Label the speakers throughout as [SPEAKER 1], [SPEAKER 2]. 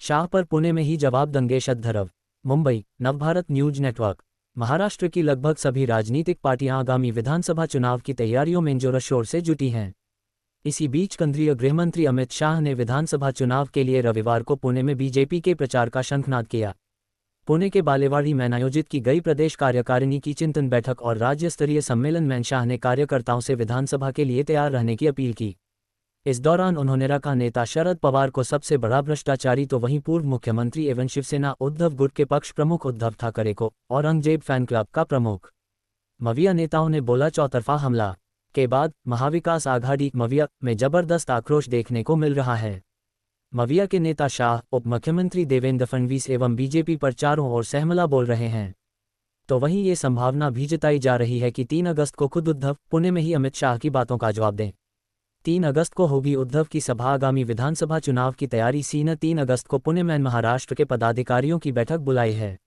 [SPEAKER 1] शाह पर पुणे में ही जवाब देंगे शरद। Mumbai, Navbharat news network. महाराष्ट्र की लगभग सभी राजनीतिक पार्टियां आगामी विधानसभा चुनाव की तैयारियों में जोर-शोर से जुटी हैं। इसी बीच केंद्रीय गृहमंत्री अमित शाह ने विधानसभा चुनाव के लिए रविवार को पुणे में बीजेपी के प्रचार का शंखनाद किया। पुणे के बालेवाड़ी में आयोजित की गई प्रदेश कार्यकारिणी की चिंतन बैठक और राज्य स्तरीय सम्मेलन में शाह ने कार्यकर्ताओं से विधानसभा के लिए तैयार रहने की अपील की। इस दौरान उन्होंने रखा नेता शरद पवार को सबसे बड़ा भ्रष्टाचारी तो वहीं पूर्व मुख्यमंत्री एवं शिवसेना उद्धव गुट के पक्ष प्रमुख उद्धव ठाकरे को औरंगजेब फैन क्लब का प्रमुख। मविया नेताओं ने बोला चौतरफा हमला के बाद महाविकास आघाड़ी मविया में जबरदस्त आक्रोश देखने को मिल रहा है। मविया के नेता शाह, उप मुख्यमंत्री देवेंद्र फडणवीस एवं बीजेपी पर चारों ओर सहमला बोल रहे हैं। तो वहीं ये संभावना भी जताई जा रही है कि 3 अगस्त को खुद उद्धव पुणे में ही अमित शाह की बातों का जवाब दें। 3 अगस्त को होगी उद्धव की सभा। आगामी विधानसभा चुनाव की तैयारी सीन 3 अगस्त को पुणे में महाराष्ट्र के पदाधिकारियों की बैठक बुलाई है।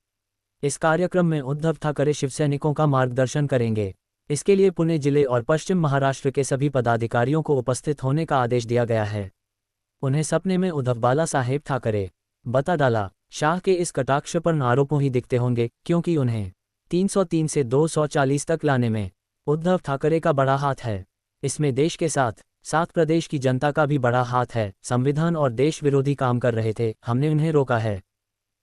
[SPEAKER 1] इस कार्यक्रम में उद्धव ठाकरे शिवसैनिकों का मार्गदर्शन करेंगे। इसके लिए पुणे जिले और पश्चिम महाराष्ट्र के सभी पदाधिकारियों को उपस्थित होने का आदेश दिया गया है। उन्हें सपने में उद्धव बाला साहेब ठाकरे बता डाला। शाह के इस कटाक्षपूर्ण आरोपों ही दिखते होंगे, क्योंकि उन्हें 303 से 240 तक लाने में उद्धव ठाकरे का बड़ा हाथ है। इसमें देश के साथ प्रदेश की जनता का भी बड़ा हाथ है। संविधान और देश विरोधी काम कर रहे थे, हमने उन्हें रोका है।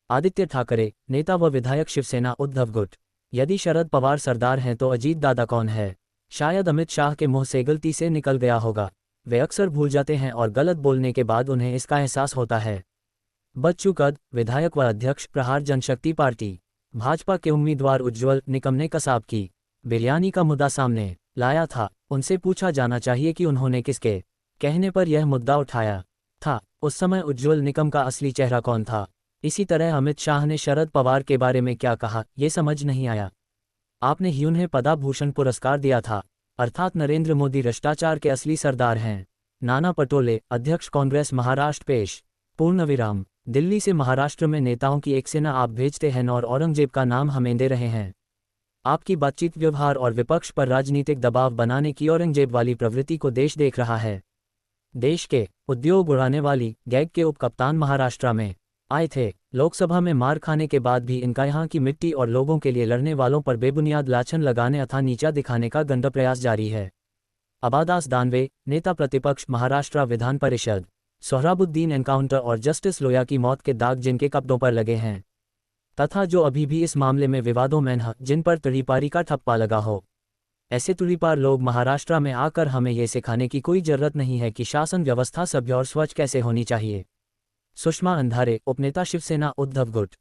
[SPEAKER 1] आदित्य ठाकरे, नेता व विधायक शिवसेना उद्धव गुट। यदि शरद पवार सरदार हैं तो अजीत दादा कौन है? शायद अमित शाह के मुंह से गलती से निकल गया होगा। वे अक्सर भूल जाते हैं और गलत बोलने के बाद उन्हें इसका एहसास होता है। बच्चू कद, विधायक व अध्यक्ष प्रहार जनशक्ति पार्टी। भाजपा के उम्मीदवार उज्ज्वल निकम ने कसाब की बिरयानी का मुद्दा सामने लाया था। उनसे पूछा जाना चाहिए कि उन्होंने किसके कहने पर यह मुद्दा उठाया था। उस समय उज्ज्वल निकम का असली चेहरा कौन था? इसी तरह अमित शाह ने शरद पवार के बारे में क्या कहा, ये समझ नहीं आया। आपने ही उन्हें पद्म भूषण पुरस्कार दिया था, अर्थात नरेंद्र मोदी भ्रष्टाचार के असली सरदार हैं। नाना पटोले, अध्यक्ष कांग्रेस महाराष्ट्र पेश पूर्णविराम। दिल्ली से महाराष्ट्र में नेताओं की एक सेना आप भेजते हैं और औरंगजेब का नाम हमें दे रहे हैं। आपकी बातचीत, व्यवहार और विपक्ष पर राजनीतिक दबाव बनाने की औरंगजेब वाली प्रवृत्ति को देश देख रहा है। देश के उद्योग उड़ाने वाली गैग के उपकप्तान महाराष्ट्र में आए थे। लोकसभा में मार खाने के बाद भी इनका यहाँ की मिट्टी और लोगों के लिए लड़ने वालों पर बेबुनियाद लाछन लगाने अथवा नीचा दिखाने का गंदा प्रयास जारी है। अब्बास दानवे, नेता प्रतिपक्ष महाराष्ट्र विधान परिषद। सोहराबुद्दीन एनकाउंटर और जस्टिस लोया की मौत के दाग जिनके कपड़ों पर लगे हैं, तथा जो अभी भी इस मामले में विवादों में हैं, जिन पर तुड़ीपारी का ठप्पा लगा हो। ऐसे तुड़ीपार लोग महाराष्ट्र में आकर हमें ये सिखाने की कोई जरूरत नहीं है कि शासन व्यवस्था सभ्य और स्वच्छ कैसे होनी चाहिए। सुषमा अंधारे, उपनेता शिवसेना उद्धव गुट।